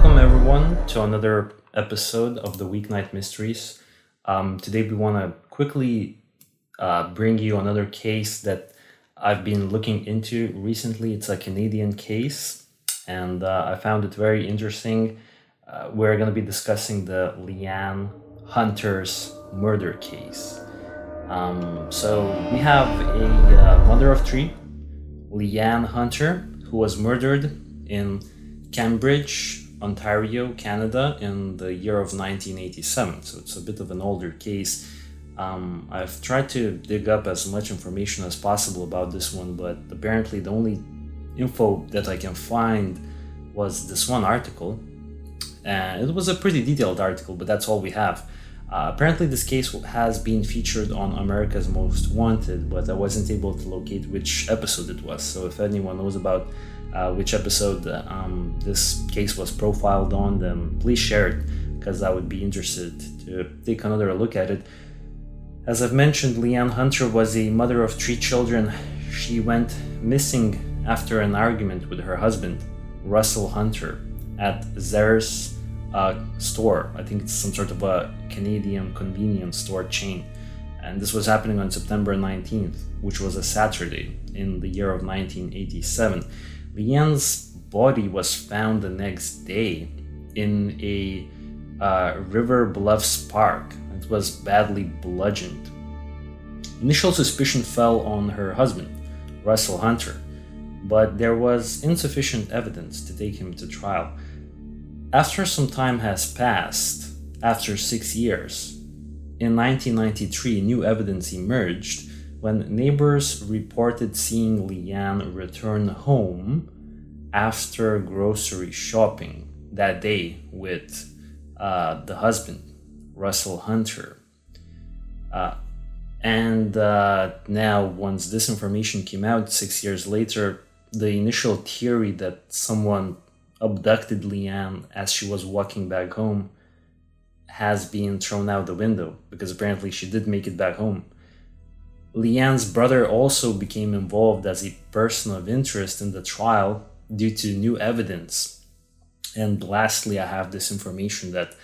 Welcome, everyone, to another episode of the Weeknight Mysteries. Today, we want to quickly bring you another case that I've been looking into recently. It's a Canadian case, and I found it very interesting. We're going to be discussing the Leianne Hunter's murder case. So we have a mother of three, Leianne Hunter, who was murdered in Cambridge, Ontario, Canada in the year of 1987. So it's a bit of an older case. I've tried to dig up as much information as possible about this one, but apparently the only info that I can find was this one article. And it was a pretty detailed article, but that's all we have. Apparently this case has been featured on America's Most Wanted, but I wasn't able to locate which episode it was. So if anyone knows about which episode this case was profiled on, then please share it, because I would be interested to take another look at it. As I've mentioned, Leianne Hunter was a mother of three children. She went missing after an argument with her husband, Russell Hunter, at Zhers store. I think it's some sort of a Canadian convenience store chain. And this was happening on September 19th, which was a Saturday in the year of 1987. Leianne's body was found the next day in a River Bluffs Park. It was badly bludgeoned. Initial suspicion fell on her husband, Russell Hunter, but there was insufficient evidence to take him to trial. After some time has passed, after 6 years, in 1993, new evidence emerged when neighbors reported seeing Leianne return home after grocery shopping that day with the husband, Russell Hunter. And now, once this information came out 6 years later, the initial theory that someone abducted Leianne as she was walking back home has been thrown out the window, because apparently she did make it back home. Leianne's brother also became involved as a person of interest in the trial due to new evidence. And lastly, I have this information that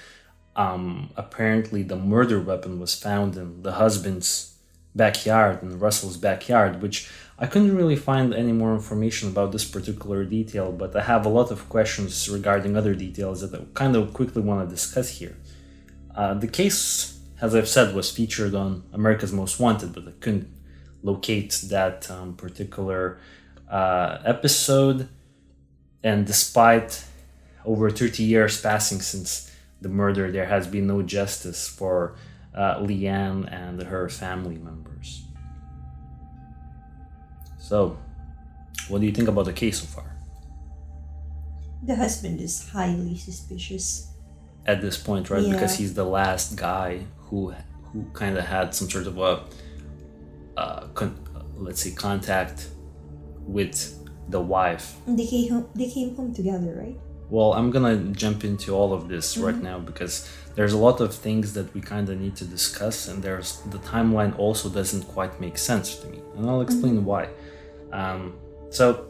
apparently the murder weapon was found in the husband's backyard, in Russell's backyard, which I couldn't really find any more information about this particular detail, but I have a lot of questions regarding other details that I kind of quickly want to discuss here. The case, as I've said, was featured on America's Most Wanted, but I couldn't locate that particular episode. And despite over 30 years passing since the murder, there has been no justice for Leianne and her family members. So, what do you think about the case so far? The husband is highly suspicious. At this point, right? Yeah. Because he's the last guy who kind of had some sort of a contact with the wife. They came home together, right? Well, I'm gonna jump into all of this right now, because there's a lot of things that we kind of need to discuss, and there's the timeline also doesn't quite make sense to me, and I'll explain why. So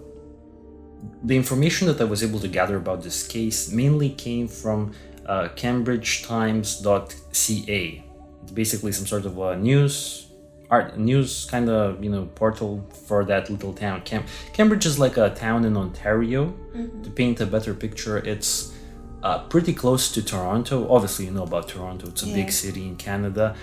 the information that I was able to gather about this case mainly came from CambridgeTimes.ca. It's basically some sort of a news kind of portal for that little town. Cambridge is like a town in Ontario. To paint a better picture, it's pretty close to Toronto. Obviously, you know about Toronto. It's a big city in Canada.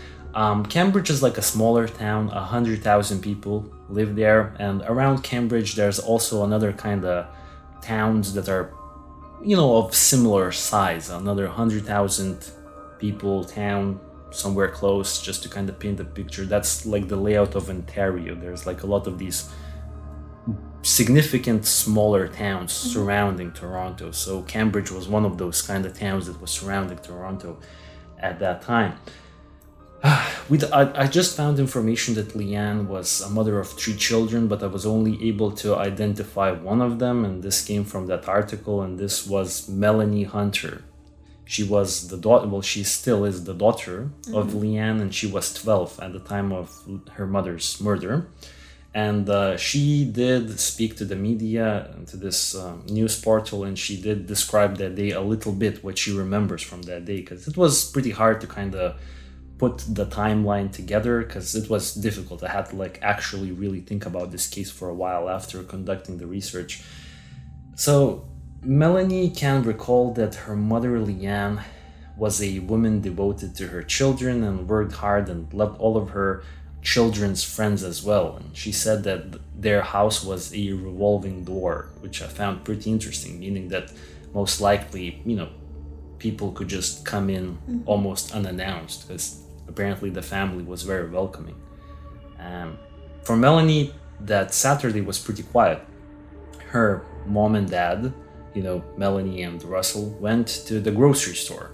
Cambridge is like a smaller town. 100,000 people live there, and around Cambridge there's also another kind of towns that are of similar size, another 100,000 people town somewhere close, just to kind of paint the picture. That's like the layout of Ontario. There's like a lot of these significant smaller towns surrounding Toronto. So Cambridge was one of those kind of towns that was surrounding Toronto at that time. I just found information that Leianne was a mother of three children, but I was only able to identify one of them, and this came from that article, and this was Melanie Hunter. She was the daughter, well, she still is the daughter of Leianne, and she was 12 at the time of her mother's murder. And she did speak to the media, to this news portal, and she did describe that day a little bit, what she remembers from that day, because it was pretty hard to kind of put the timeline together, because it was difficult. I had to like actually really think about this case for a while after conducting the research. So Melanie can recall that her mother, Leianne, was a woman devoted to her children and worked hard and loved all of her children's friends as well. And she said that their house was a revolving door, which I found pretty interesting, meaning that most likely, people could just come in almost unannounced, because apparently the family was very welcoming. For Melanie, that Saturday was pretty quiet. Her mom and dad, Melanie and Russell, went to the grocery store,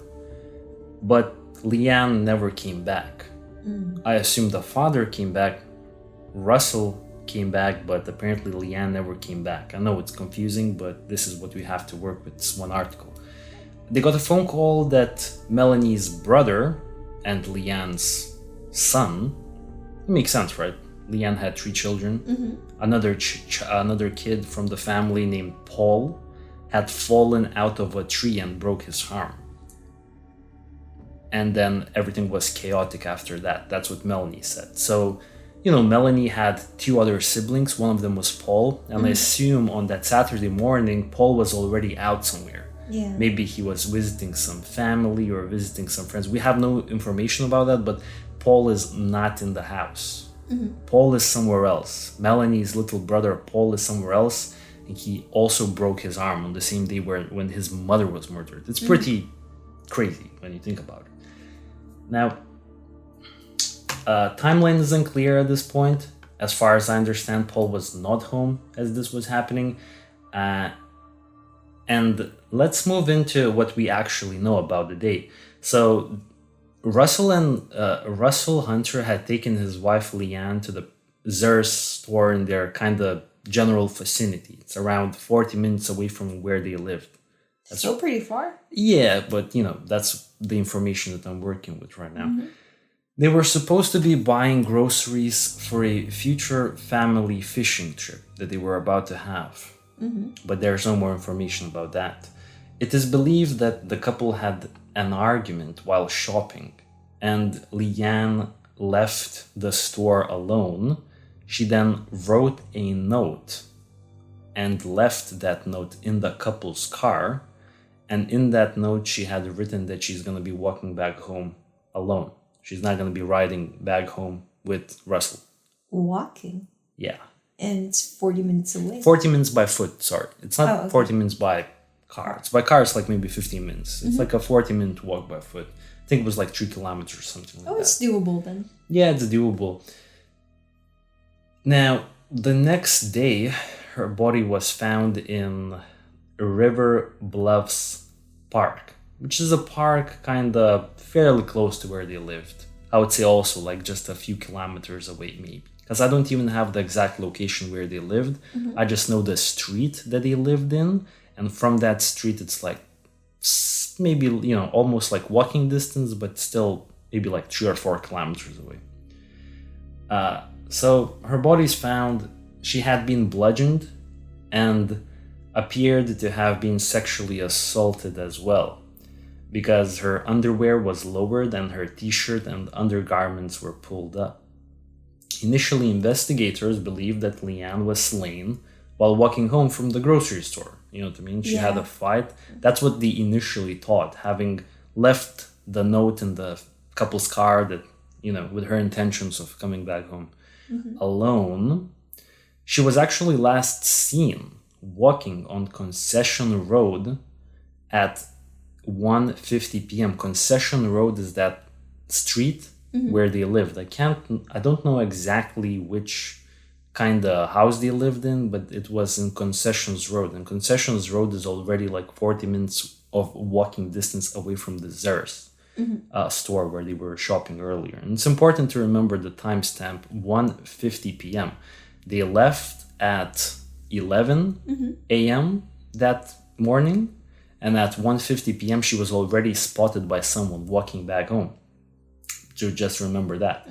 but Leianne never came back. I assume the father came back, Russell came back, but apparently Leianne never came back. I know it's confusing, but this is what we have to work with, this one article. They got a phone call that Melanie's brother and Leianne's son, it makes sense, right? Leianne had 3 children. Another kid from the family named Paul had fallen out of a tree and broke his arm. And then everything was chaotic after that. That's what Melanie said. So, Melanie had 2 other siblings. One of them was Paul. And I assume on that Saturday morning, Paul was already out somewhere. Yeah. Maybe he was visiting some family or visiting some friends. We have no information about that, but Paul is not in the house. Paul is somewhere else. Melanie's little brother, Paul, is somewhere else. And he also broke his arm on the same day when his mother was murdered. It's pretty crazy when you think about it. Now, timeline isn't clear at this point. As far as I understand, Paul was not home as this was happening. And let's move into what we actually know about the day. So Russell Hunter had taken his wife Leianne to the Zhers store in their kind of general vicinity. It's around 40 minutes away from where they lived. That's still pretty far. Yeah, but that's the information that I'm working with right now. They were supposed to be buying groceries for a future family fishing trip that they were about to have. But there's no more information about that. It is believed that the couple had an argument while shopping, and Leianne left the store alone. She then wrote a note and left that note in the couple's car. And in that note, she had written that she's going to be walking back home alone. She's not going to be riding back home with Russell. Walking? Yeah. And it's 40 minutes away? 40 minutes by foot, sorry. It's not 40 minutes by car. It's by car, it's like maybe 15 minutes. It's like a 40-minute walk by foot. I think it was like 3 kilometers or something like that. Oh, it's doable then. Yeah, it's doable. Now, the next day, her body was found in River Bluffs Park, which is a park kind of fairly close to where they lived. I would say also like just a few kilometers away maybe, because I don't even have the exact location where they lived. I just know the street that they lived in, and from that street it's like maybe almost like walking distance, but still maybe like 3 or 4 kilometers away. So her body's found. She had been bludgeoned and appeared to have been sexually assaulted as well, because her underwear was lowered and her t-shirt and undergarments were pulled up. Initially, investigators believed that Leianne was slain while walking home from the grocery store. You know what I mean? She had a fight. That's what they initially thought, having left the note in the couple's car that, with her intentions of coming back home alone. She was actually last seen walking on Concession Road at 1:50 p.m. Concession Road is that street where they lived. I don't know exactly which kind of house they lived in, but it was in Concessions Road. And Concessions Road is already like 40 minutes of walking distance away from the Zhers store where they were shopping earlier. And it's important to remember the timestamp, 1:50 p.m. They left at 11 a.m. that morning, and at 1:50 p.m. she was already spotted by someone walking back home. So just remember that.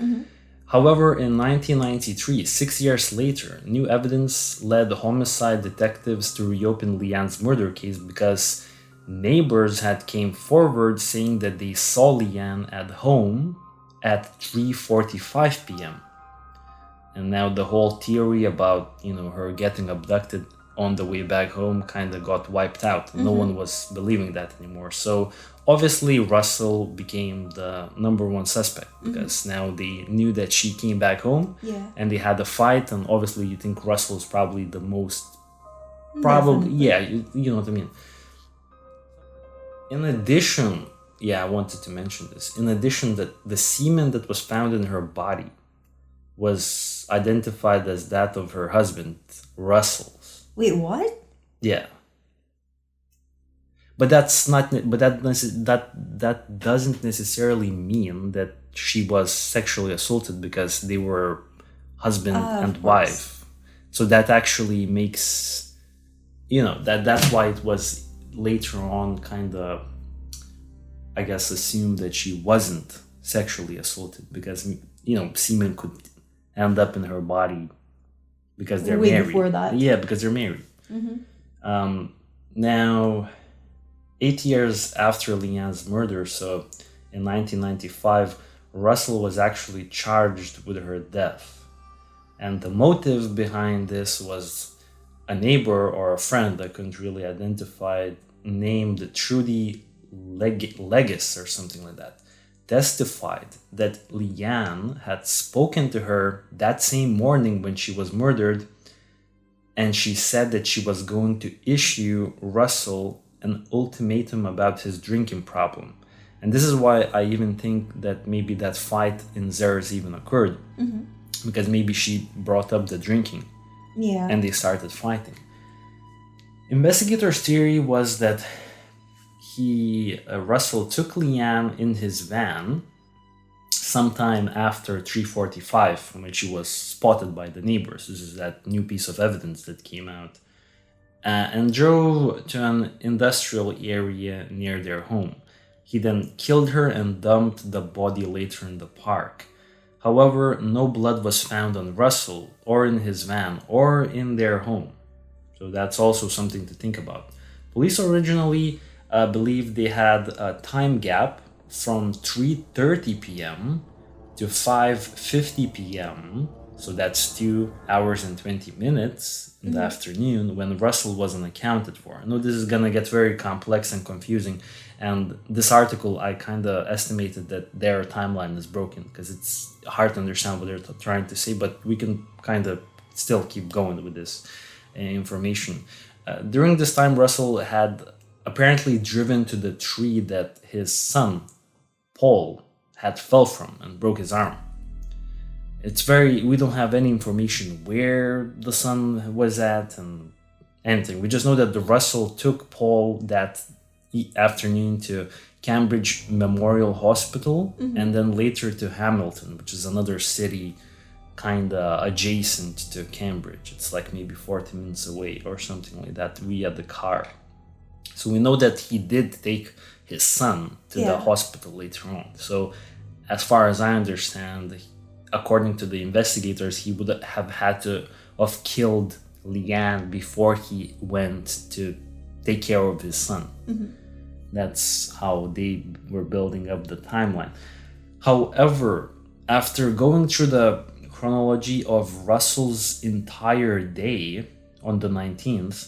However, in 1993, 6 years later, new evidence led homicide detectives to reopen Leianne's murder case because neighbors had came forward saying that they saw Leianne at home at 3:45 p.m. And now the whole theory about, her getting abducted on the way back home kind of got wiped out. No one was believing that anymore. So obviously Russell became the number one suspect because now they knew that she came back home and they had a fight. And obviously you think Russell is probably the most, you know what I mean. In addition, I wanted to mention this. In addition, that the semen that was found in her body was identified as that of her husband, Russell's. Wait, what? Yeah. But that's not. But that doesn't necessarily mean that she was sexually assaulted because they were husband and wife. So that actually makes, that's why it was later on kind of, I guess, assumed that she wasn't sexually assaulted because semen could end up in her body because they're married. Before that. Yeah, because they're married. Now, 8 years after Leianne's murder, so in 1995, Russell was actually charged with her death. And the motive behind this was a neighbor or a friend I couldn't really identify, named Trudy Legis or something like that, testified that Leianne had spoken to her that same morning when she was murdered, and she said that she was going to issue Russell an ultimatum about his drinking problem. And this is why I even think that maybe that fight in Zhers even occurred, because maybe she brought up the drinking and they started fighting. Investigators' theory was that Russell took Leianne in his van sometime after 3:45 when she was spotted by the neighbors. This is that new piece of evidence that came out. And drove to an industrial area near their home. He then killed her and dumped the body later in the park. However, no blood was found on Russell or in his van or in their home. So that's also something to think about. Police originally believed they had a time gap from 3:30 p.m. to 5:50 p.m. So that's 2 hours and 20 minutes in the afternoon when Russell wasn't accounted for. I know this is going to get very complex and confusing. And this article, I kind of estimated that their timeline is broken because it's hard to understand what they're trying to say, but we can kind of still keep going with this information. During this time, Russell had apparently driven to the tree that his son, Paul, had fell from and broke his arm. We don't have any information where the son was at and anything. We just know that the Russell took Paul that afternoon to Cambridge Memorial Hospital and then later to Hamilton, which is another city kind of adjacent to Cambridge. It's like maybe 40 minutes away or something like that via the car. So we know that he did take his son to the hospital later on. So as far as I understand, according to the investigators, he would have had to have killed Leianne before he went to take care of his son. That's how they were building up the timeline. However, after going through the chronology of Russell's entire day on the 19th,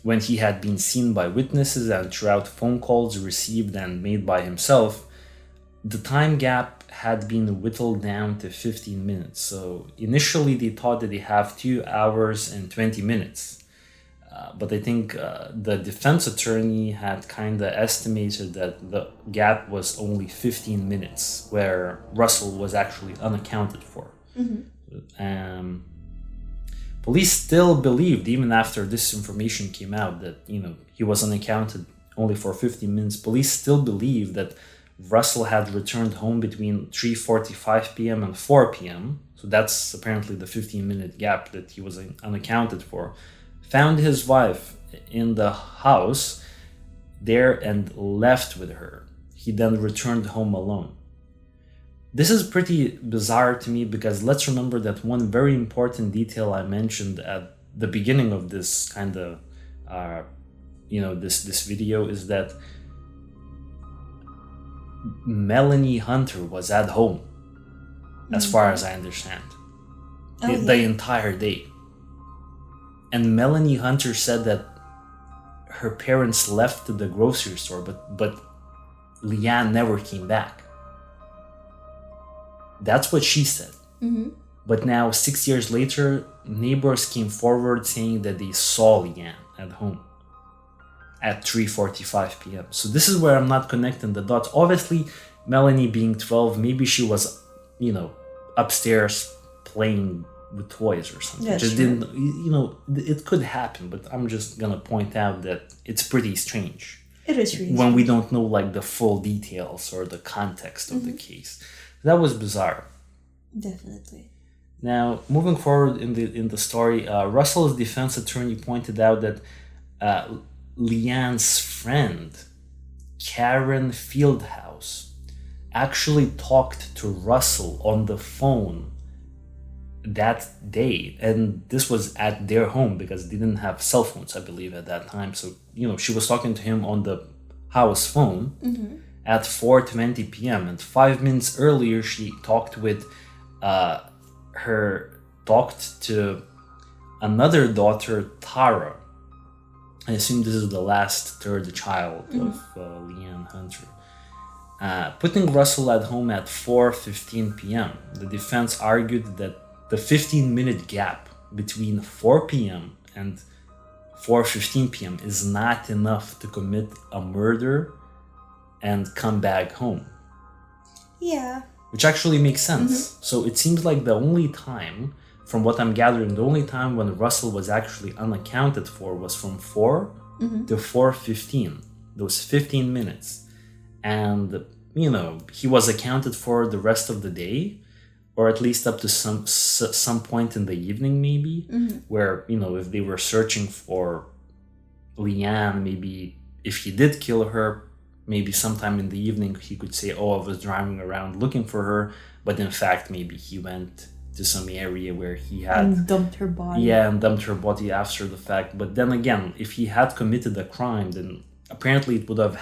when he had been seen by witnesses and throughout phone calls received and made by himself, the time gap had been whittled down to 15 minutes. So initially they thought that they have 2 hours and 20 minutes. But I think the defense attorney had kind of estimated that the gap was only 15 minutes where Russell was actually unaccounted for. Police still believed, even after this information came out, that he was unaccounted only for 15 minutes. Police still believed that Russell had returned home between 3:45 p.m. and 4 p.m. So that's apparently the 15-minute gap that he was unaccounted for. Found his wife in the house there and left with her. He then returned home alone. This is pretty bizarre to me because let's remember that one very important detail I mentioned at the beginning of this kind of, this video is that Melanie Hunter was at home, as far as I understand, the entire day. And Melanie Hunter said that her parents left to the grocery store, but Leianne never came back. That's what she said. But now, 6 years later, neighbors came forward saying that they saw Leianne at home at 3:45 p.m. So this is where I'm not connecting the dots. Obviously, Melanie being 12, maybe she was, upstairs playing with toys or something. Yeah, Just sure. didn't, it could happen, but I'm just gonna point out that it's pretty strange It is really when we don't know like the full details or the context of the case. That was bizarre. definitely. Now, moving forward in the story, Russell's defense attorney pointed out that Leianne's friend, Karen Fieldhouse, actually talked to Russell on the phone that day, and this was at their home because they didn't have cell phones, I believe, at that time. So she was talking to him on the house phone at 4:20 p.m. and 5 minutes earlier she talked to another daughter, Tara. I assume this is the third child of Leianne Hunter. Putting Russell at home at 4:15 p.m., the defense argued that the 15-minute gap between 4 p.m. and 4:15 p.m. is not enough to commit a murder and come back home. Yeah. Which actually makes sense. So it seems like the only time, from what I'm gathering, the only time when Russell was actually unaccounted for was from 4 to 4:15, those 15 minutes. And, he was accounted for the rest of the day, or at least up to some point in the evening maybe, where, if they were searching for Leianne, maybe if he did kill her, maybe sometime in the evening he could say, I was driving around looking for her, but in fact maybe he went to some area where he had... And dumped her body. Yeah, and dumped her body after the fact. But then again, if he had committed a crime, then apparently it would have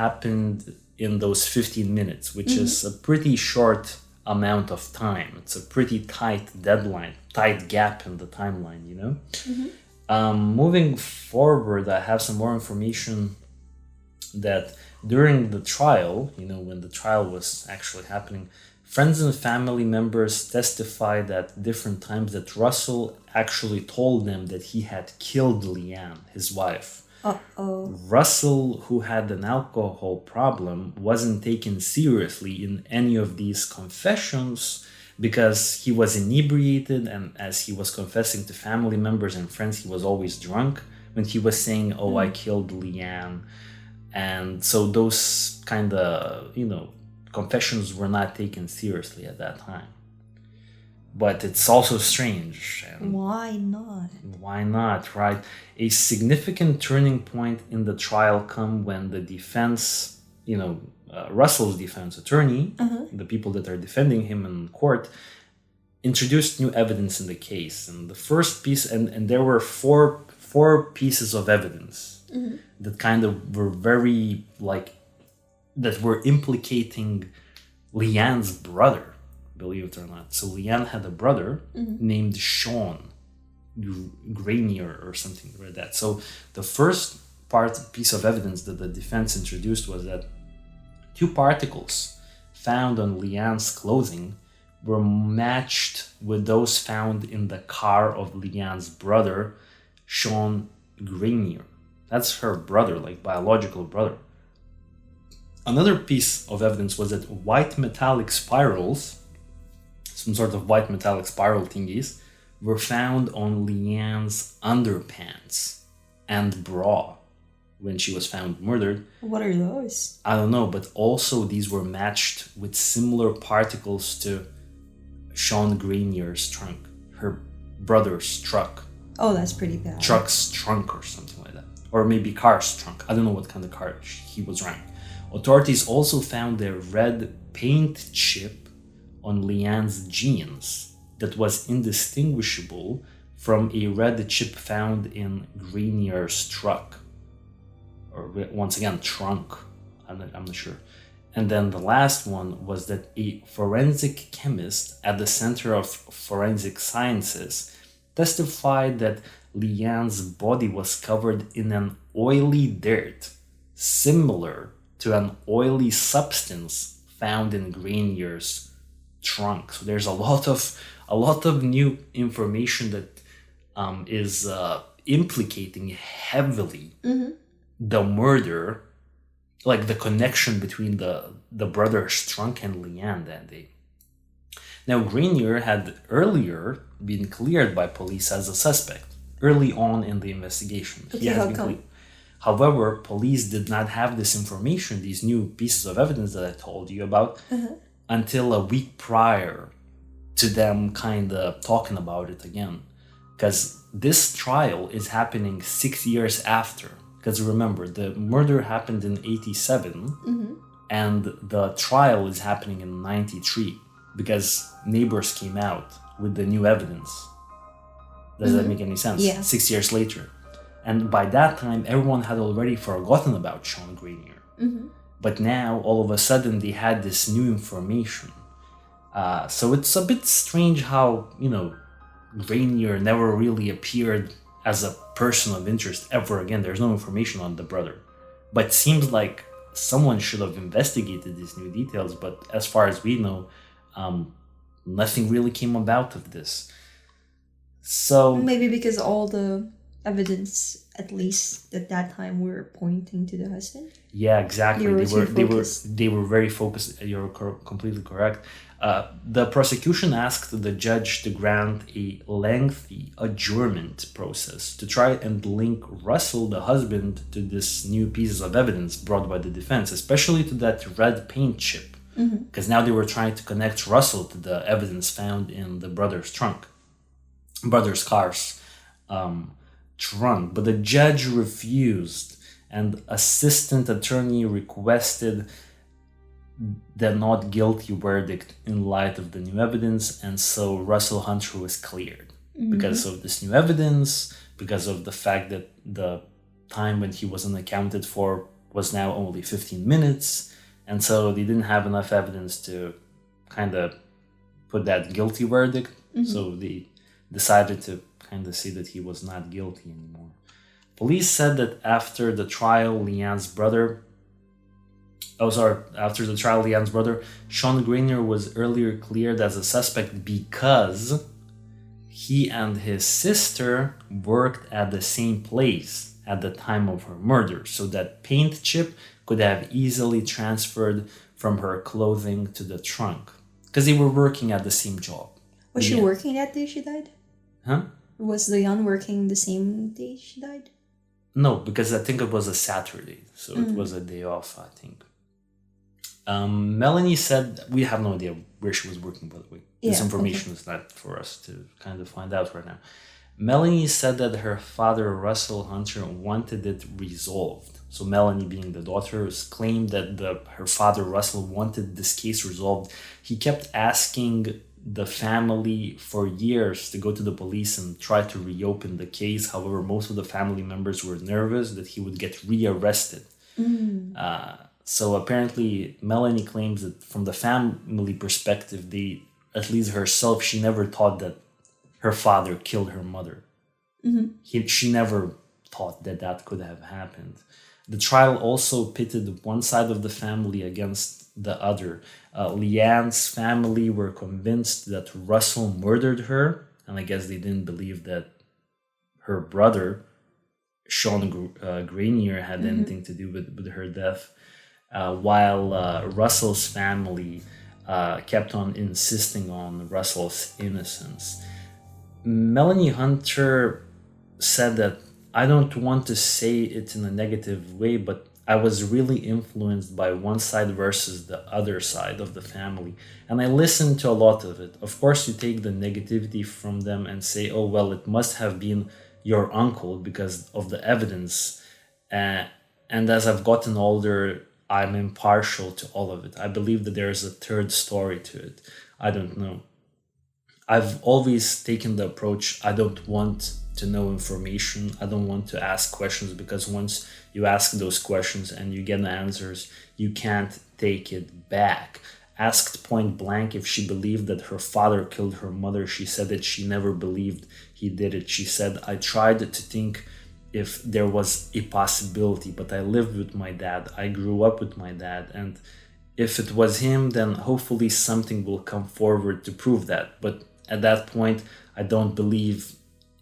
happened in those 15 minutes, which is a pretty short amount of time. It's a pretty tight deadline, tight gap in the timeline, Moving forward, I have some more information that during the trial, when the trial was actually happening, friends and family members testified at different times that Russell actually told them that he had killed Leianne, his wife. Russell, who had an alcohol problem, wasn't taken seriously in any of these confessions because he was inebriated, and as he was confessing to family members and friends, he was always drunk when he was saying, I killed Leianne. And so those kind of, confessions were not taken seriously at that time. But it's also strange. And why not? Why not, right? A significant turning point in the trial come when the defense, Russell's defense attorney, the people that are defending him in court, introduced new evidence in the case. And the first piece, and there were four pieces of evidence that kind of were very, that were implicating Leianne's brother, believe it or not. So Leianne had a brother named Sean Grenier or something like that. So the first piece of evidence that the defense introduced was that 2 particles found on Leianne's clothing were matched with those found in the car of Leianne's brother, Sean Grenier. That's her brother, biological brother. Another piece of evidence was that white metallic spirals, some sort of white metallic spiral thingies, were found on Leianne's underpants and bra when she was found murdered. What are those? I don't know, but also these were matched with similar particles to Sean Grenier's trunk, her brother's truck. Oh, that's pretty bad. Truck's trunk or something like that. Or maybe car's trunk. I don't know what kind of car he was driving. Authorities also found a red paint chip on Leianne's jeans that was indistinguishable from a red chip found in Greenier's truck. Or once again, trunk. I'm not sure. And then the last one was that a forensic chemist at the Center of Forensic Sciences testified that Leianne's body was covered in an oily dirt, similar to an oily substance found in Granier's trunk. So there's a lot of new information that is implicating heavily the murder, like the connection between the brother's trunk and Leianne that day. Now, Grenier had earlier been cleared by police as a suspect early on in the investigation. Okay, how come? However, police did not have this information, these new pieces of evidence that I told you about, until a week prior to them kind of talking about it again. Because this trial is happening 6 years after. Because remember, the murder happened in 87 and the trial is happening in 93 because neighbors came out with the new evidence. Does that make any sense? Yeah. 6 years later. And by that time, everyone had already forgotten about Sean Grenier. But now, all of a sudden, they had this new information. So it's a bit strange how, Grenier never really appeared as a person of interest ever again. There's no information on the brother. But it seems like someone should have investigated these new details. But as far as we know, nothing really came about of this. So maybe because all the evidence, at least at that time, were pointing to the husband. Yeah, exactly. They were very focused. You're completely correct. The prosecution asked the judge to grant a lengthy adjournment process to try and link Russell, the husband, to this new pieces of evidence brought by the defense, especially to that red paint chip. Because now they were trying to connect Russell to the evidence found in the brother's car's trunk. But the judge refused, and assistant attorney requested the not guilty verdict in light of the new evidence, and so Russell Hunter was cleared because of this new evidence, because of the fact that the time when he wasn't accounted for was now only 15 minutes, and so they didn't have enough evidence to kind of put that guilty verdict, so they decided to kind of say that he was not guilty anymore. Police said that after the trial, Leianne's brother, Sean Grenier was earlier cleared as a suspect because he and his sister worked at the same place at the time of her murder, so that paint chip could have easily transferred from her clothing to the trunk because they were working at the same job. Was she working that day she died? Huh? Was Leianne working the same day she died? No, because I think it was a Saturday, so it was a day off, I think. Melanie said, we have no idea where she was working, by the way. This information is not for us to kind of find out right now. Melanie said that her father, Russell Hunter, wanted it resolved. So Melanie, being the daughter, claimed that her father, Russell, wanted this case resolved. He kept asking the family for years to go to the police and try to reopen the case. However, most of the family members were nervous that he would get rearrested. So apparently, Melanie claims that from the family perspective, at least herself, she never thought that her father killed her mother. She never thought that could have happened. The trial also pitted one side of the family against the other. Leianne's family were convinced that Russell murdered her, and I guess they didn't believe that her brother, Sean Grenier, had anything to do with her death. While Russell's family kept on insisting on Russell's innocence. Melanie Hunter said that, I don't want to say it in a negative way, but I was really influenced by one side versus the other side of the family. And I listened to a lot of it. Of course, you take the negativity from them and say, oh, well, it must have been your uncle because of the evidence. And as I've gotten older, I'm impartial to all of it. I believe that there's a third story to it. I don't know. I've always taken the approach, I don't want to know information. I don't want to ask questions, because once you ask those questions and you get the answers, you can't take it back. Asked point blank if she believed that her father killed her mother, she said that she never believed he did it. She said, I tried to think if there was a possibility, but I lived with my dad. I grew up with my dad. And if it was him, then hopefully something will come forward to prove that. But at that point, I don't believe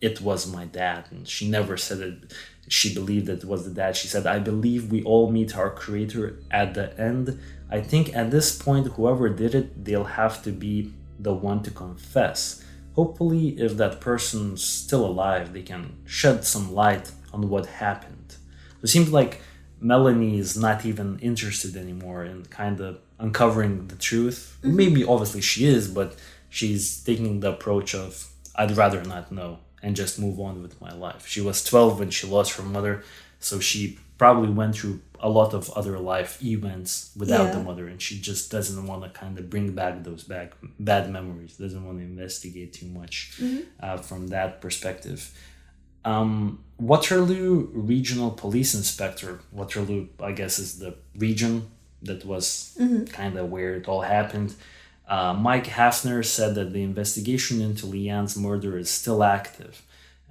it was my dad. And she never said it. She believed that it was the dad. She said, I believe we all meet our creator at the end. I think at this point, whoever did it, they'll have to be the one to confess. Hopefully, if that person's still alive, they can shed some light on what happened. It seems like Melanie is not even interested anymore in kind of uncovering the truth. Mm-hmm. Maybe obviously she is, but she's taking the approach of, I'd rather not know and just move on with my life. She was 12 when she lost her mother, so she probably went through a lot of other life events without the mother, and she just doesn't want to kind of bring back those bad memories, doesn't want to investigate too much from that perspective. Waterloo Regional Police Inspector, Waterloo, I guess, is the region that was kind of where it all happened. Mike Hafner said that the investigation into Leianne's murder is still active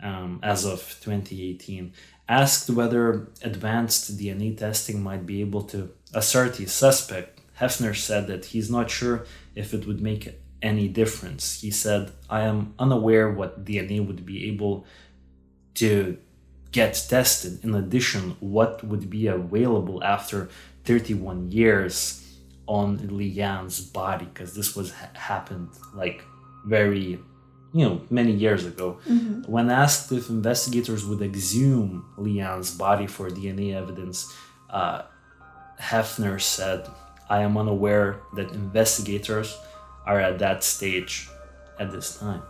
as of 2018. Asked whether advanced DNA testing might be able to assert his suspect, Hafner said that he's not sure if it would make any difference. He said, I am unaware what DNA would be able to get tested. In addition, what would be available after 31 years on Leianne's body, because this was happened like very, many years ago. When asked if investigators would exhume Leianne's body for DNA evidence, Hafner said, I am unaware that investigators are at that stage at this time.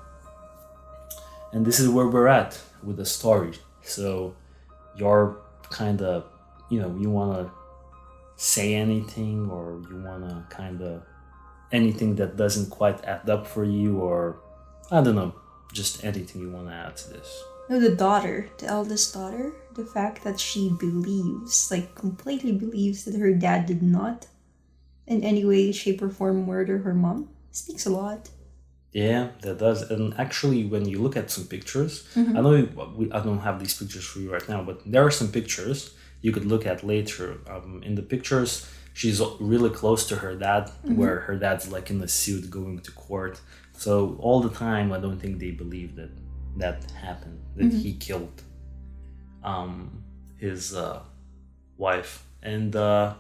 And this is where we're at with the story. So you're kind of, you want to say anything, or you want to kind of anything that doesn't quite add up for you, or I don't know, just anything you want to add to this. No, the eldest daughter, the fact that she believes, completely believes that her dad did not in any way, shape, or form murder her mom, speaks a lot. Yeah, that does. And actually, when you look at some pictures, I know I don't have these pictures for you right now, but there are some pictures you could look at later. In the pictures, she's really close to her dad, where her dad's in a suit going to court. So all the time, I don't think they believe that happened, that he killed his wife. And I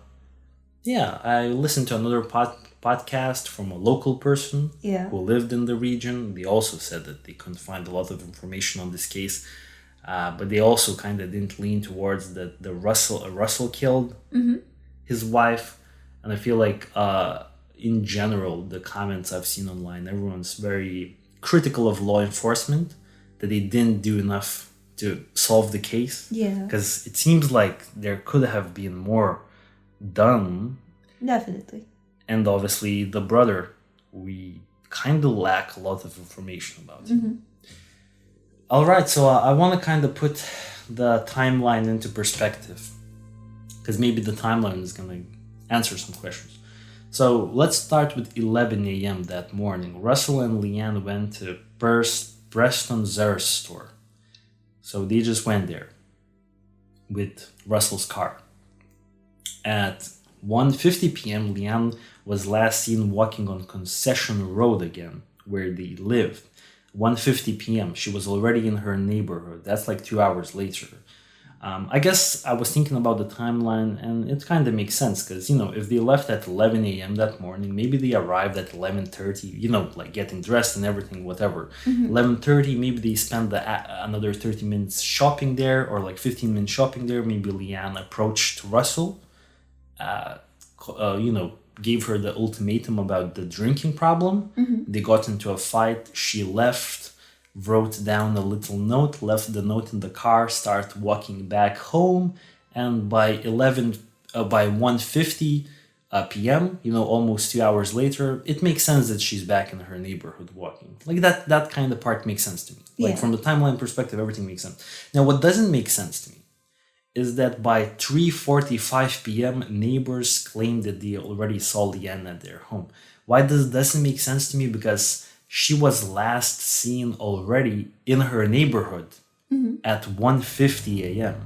listened to another podcast from a local person who lived in the region. They also said that they couldn't find a lot of information on this case, but they also kind of didn't lean towards that Russell killed his wife. And I feel like in general, the comments I've seen online, everyone's very critical of law enforcement, that they didn't do enough to solve the case. Yeah. Because it seems like there could have been more done. Definitely. And obviously the brother, we kind of lack a lot of information about him. All right, so I want to kind of put the timeline into perspective, because maybe the timeline is going to answer some questions. So let's start with 11 a.m. that morning. Russell and Leianne went to Preston Zhers store. So they just went there with Russell's car. At 1:50 p.m., Leianne was last seen walking on Concession Road again, where they lived. 1:50 p.m., she was already in her neighborhood. That's 2 hours later. I guess I was thinking about the timeline, and it kind of makes sense, because, if they left at 11 a.m. that morning, maybe they arrived at 11:30, getting dressed and everything, whatever. 11:30, maybe they spent another 30 minutes shopping there, or 15 minutes shopping there. Maybe Leianne approached Russell, gave her the ultimatum about the drinking problem. They got into a fight. She left, wrote down a little note, left the note in the car, started walking back home, and by by 1:50 p.m., almost 2 hours later, it makes sense that she's back in her neighborhood walking. Like that kind of part makes sense to me. Like Yeah. from the timeline perspective, everything makes sense. Now, what doesn't make sense to me is that by 3:45 p.m., neighbors claim that they already saw Leianne at their home. Why doesn't make sense to me? Because she was last seen already in her neighborhood at 1:50 a.m.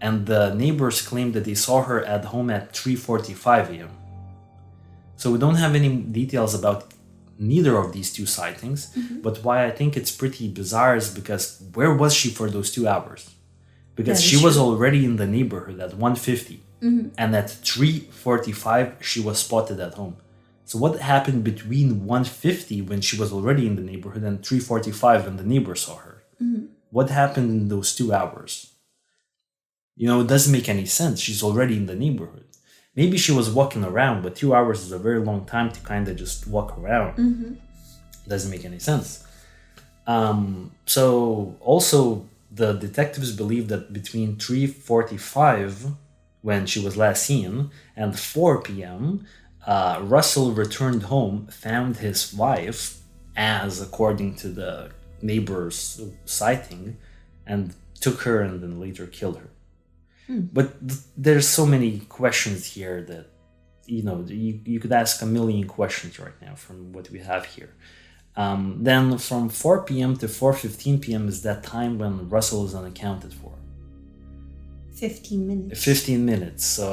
And the neighbors claim that they saw her at home at 3:45 a.m. So we don't have any details about neither of these two sightings, but why I think it's pretty bizarre is because where was she for those 2 hours? Because That she is was true. already in the neighborhood at 1:50, and at 3:45 she was spotted at home. So what happened between 1:50 when she was already in the neighborhood and 3:45 when the neighbor saw her? What happened in those 2 hours? It doesn't make any sense. She's already in the neighborhood. Maybe she was walking around, but 2 hours is a very long time to kind of just walk around. Doesn't make any sense. So also the detectives believe that between 3:45 when she was last seen and 4 p.m., Russell returned home, found his wife, as according to the neighbor's sighting, and took her and then later killed her. But there's so many questions here that, you could ask a million questions right now from what we have here. Then from 4 p.m. to 4:15 p.m. is that time when Russell is unaccounted for. 15 minutes. 15 minutes. So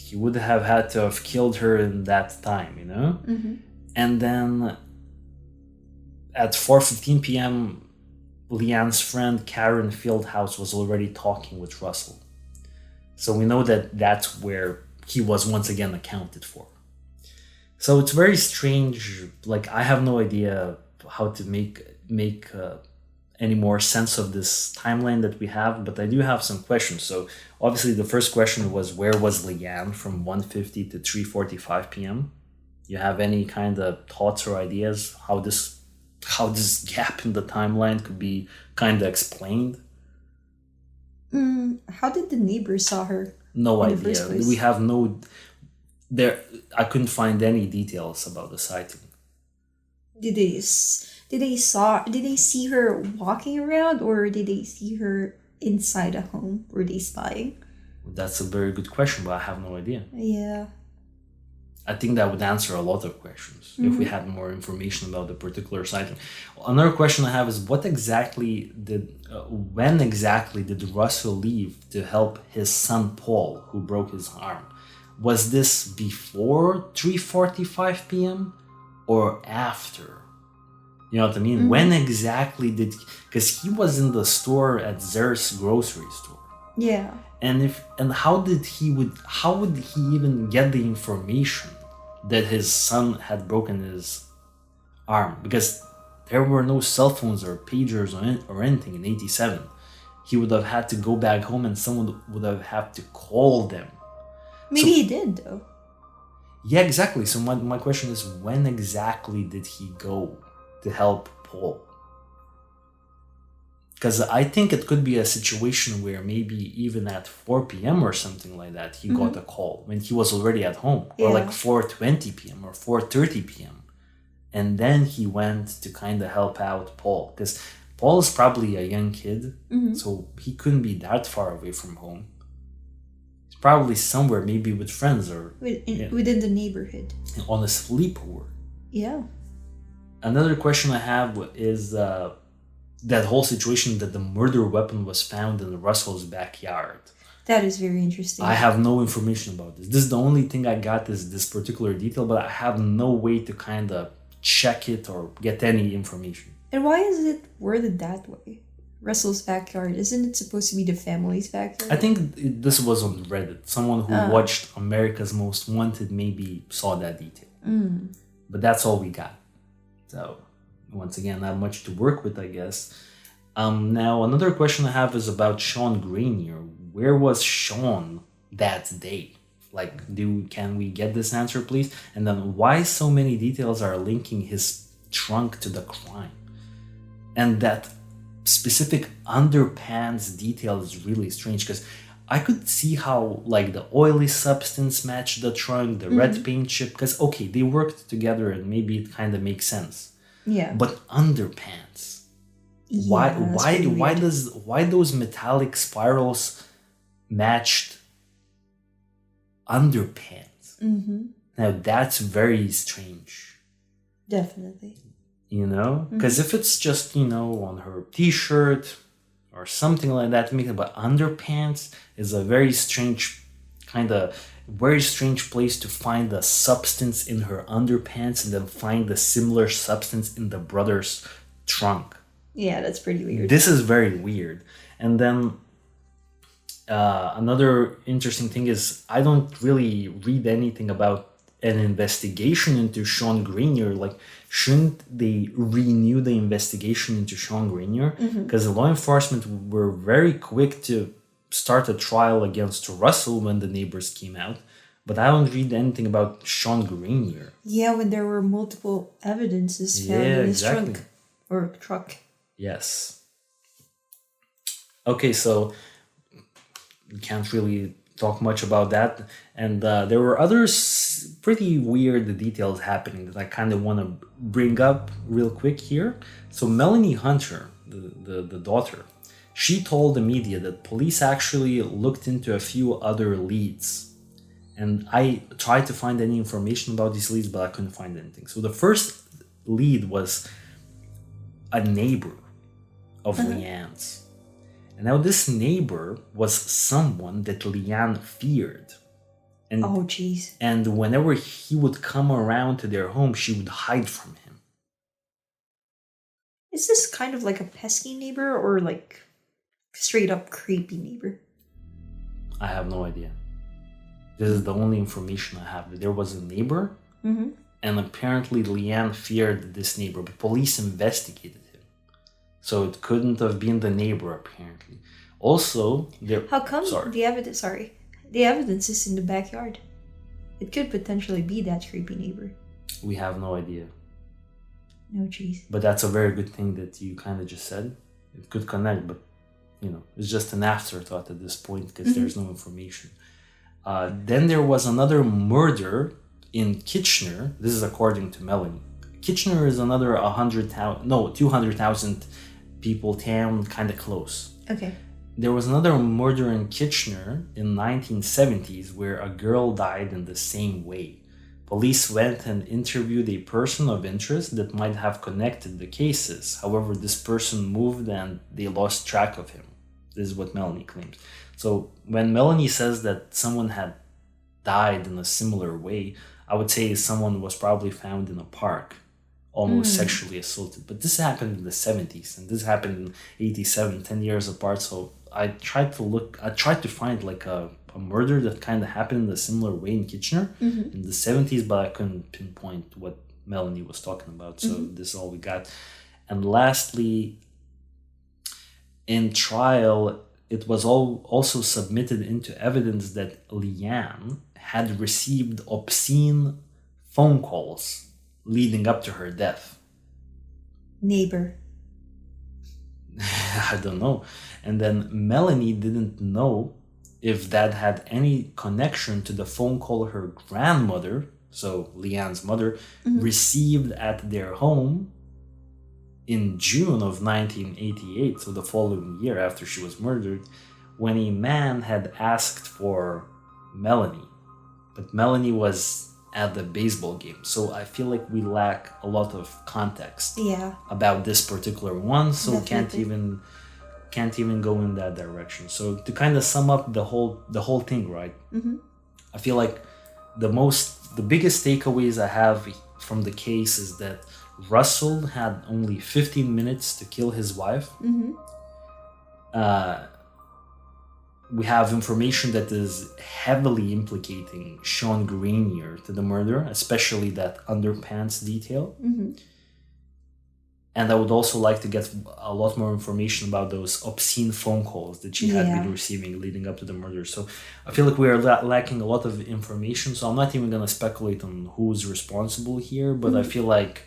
he would have had to have killed her in that time, And then at 4:15 p.m., Leianne's friend Karen Fieldhouse was already talking with Russell. So we know that that's where he was once again accounted for. So it's very strange. Like, I have no idea how to make any more sense of this timeline that we have, but I do have some questions. So obviously the first question was, where was Leianne from 1:50 to 3:45 p.m.? You have any kind of thoughts or ideas how this gap in the timeline could be kind of explained? How did the neighbors saw her? No In the first idea. place. We have no there. I couldn't find any details about the sighting. Did they see her walking around, or did they see her inside a home? Were they spying? That's a very good question, but I have no idea. Yeah. I think that would answer a lot of questions if we had more information about the particular sighting. Another question I have is when exactly did Russell leave to help his son Paul, who broke his arm? Was this before 3:45 p.m. or after? You know what I mean? When exactly because he was in the store at Zhers grocery store. Yeah. And how would he even get the information that his son had broken his arm? Because there were no cell phones or pagers or anything in 87. He would have had to go back home and someone would have had to call them. Maybe he did, though. Yeah, exactly. So my question is, when exactly did he go to help Paul? Because I think it could be a situation where maybe even at 4 p.m. or something like that, he got a call when he was already at home, or like 4:20 p.m. or 4:30 p.m. And then he went to kind of help out Paul, because Paul is probably a young kid, so he couldn't be that far away from home. He's probably somewhere, maybe with friends or Within the neighborhood. on a sleepover. Yeah. Another question I have is that whole situation that the murder weapon was found in Russell's backyard. That is very interesting. I have no information about this. This is the only thing I got, is this particular detail, but I have no way to kind of check it or get any information. And why is it worded that way? Russell's backyard. Isn't it supposed to be the family's backyard? I think this was on Reddit. Someone who watched America's Most Wanted maybe saw that detail. But that's all we got. So, once again, not much to work with, I guess. Now, another question I have is about Sean Grenier. Where was Sean that day? Like, can we get this answer, please? And then why so many details are linking his trunk to the crime? And that specific underpants detail is really strange, because I could see how like the oily substance matched the trunk, the red paint chip, because okay, they worked together and maybe it kind of makes sense. Yeah. But underpants. Yeah, that's pretty weird. Why those metallic spirals matched underpants? Now that's very strange. Definitely. You know? Because if it's just, on her t-shirt or something like that, but underpants is a very strange place to find the substance in her underpants and then find the similar substance in the brother's trunk. Yeah, that's pretty weird. This is very weird. And then another interesting thing is I don't really read anything about an investigation into Sean Grenier. Like, shouldn't they renew the investigation into Sean Grenier? Because the law enforcement were very quick to start a trial against Russell when the neighbors came out. But I don't read anything about Sean Grenier. Yeah, when there were multiple evidences found in his trunk or truck. Yes. Okay, so we can't really talk much about that. And there were other pretty weird details happening that I kind of want to bring up real quick here. So Melanie Hunter, the daughter, she told the media that police actually looked into a few other leads. And I tried to find any information about these leads, but I couldn't find anything. So the first lead was a neighbor of Leianne's. And now this neighbor was someone that Leianne feared. And, oh, jeez. And whenever he would come around to their home, she would hide from him. Is this kind of like a pesky neighbor or like straight up creepy neighbor? I have no idea. This is the only information I have. That there was a neighbor, and apparently Leianne feared this neighbor, but police investigated him. So it couldn't have been the neighbor, apparently. Also, how come the evidence is in the backyard? It could potentially be that creepy neighbor. We have no idea. No, jeez. But that's a very good thing that you kind of just said. It could connect, but it's just an afterthought at this point because there's no information. Then there was another murder in Kitchener. This is according to Melanie. Kitchener is another 200,000 people town, kind of close. Okay. There was another murder in Kitchener in 1970s where a girl died in the same way. Police went and interviewed a person of interest that might have connected the cases. However, this person moved and they lost track of him. This is what Melanie claims. So when Melanie says that someone had died in a similar way, I would say someone was probably found in a park, almost sexually assaulted. But this happened in the 70s and this happened in 87, 10 years apart. So I tried to find like a murder that kind of happened in a similar way in Kitchener in the 70s, but I couldn't pinpoint what Melanie was talking about. So this is all we got. And lastly, in trial, it was also submitted into evidence that Leianne had received obscene phone calls leading up to her death. Neighbor. I don't know. And then Melanie didn't know if that had any connection to the phone call her grandmother, so Leianne's mother, received at their home in June of 1988, so the following year after she was murdered, when a man had asked for Melanie. But Melanie was at the baseball game. So I feel like we lack a lot of context about this particular one, so Definitely. can't even go in that direction. So to kind of sum up the whole thing, right? I feel like the biggest takeaways I have from the case is that Russell had only 15 minutes to kill his wife. We have information that is heavily implicating Sean Grenier to the murder, especially that underpants detail. And I would also like to get a lot more information about those obscene phone calls that she had been receiving leading up to the murder. So I feel like we are lacking a lot of information. So I'm not even going to speculate on who's responsible here, but I feel like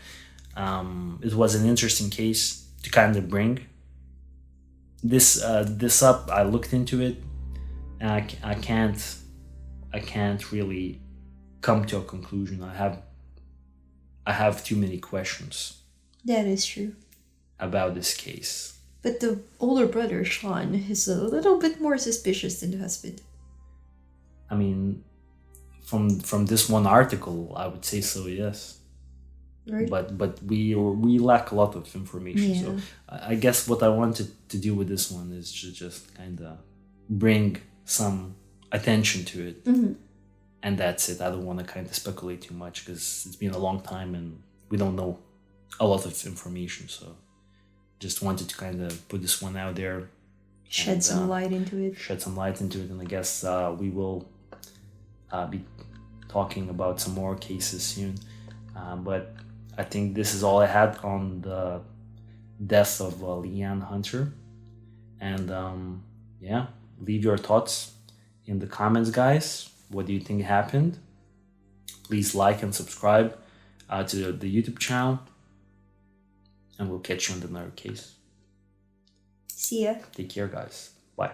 it was an interesting case to kind of bring this up. I looked into it. and I can't really come to a conclusion. I have too many questions That is true. about this case. But the older brother, Sean, is a little bit more suspicious than the husband. I mean, from this one article, I would say so, yes. Right? But we lack a lot of information. Yeah. So I guess what I wanted to do with this one is to just kind of bring some attention to it. Mm-hmm. And that's it. I don't want to kind of speculate too much because it's been a long time and we don't know a lot of information. So just wanted to kind of put this one out there. Shed some light into it. Shed some light into it. And I guess we will be talking about some more cases soon. But I think this is all I had on the death of Leianne Hunter. And yeah, leave your thoughts in the comments, guys. What do you think happened? Please like and subscribe to the YouTube channel. And we'll catch you on another case. See ya. Take care, guys. Bye.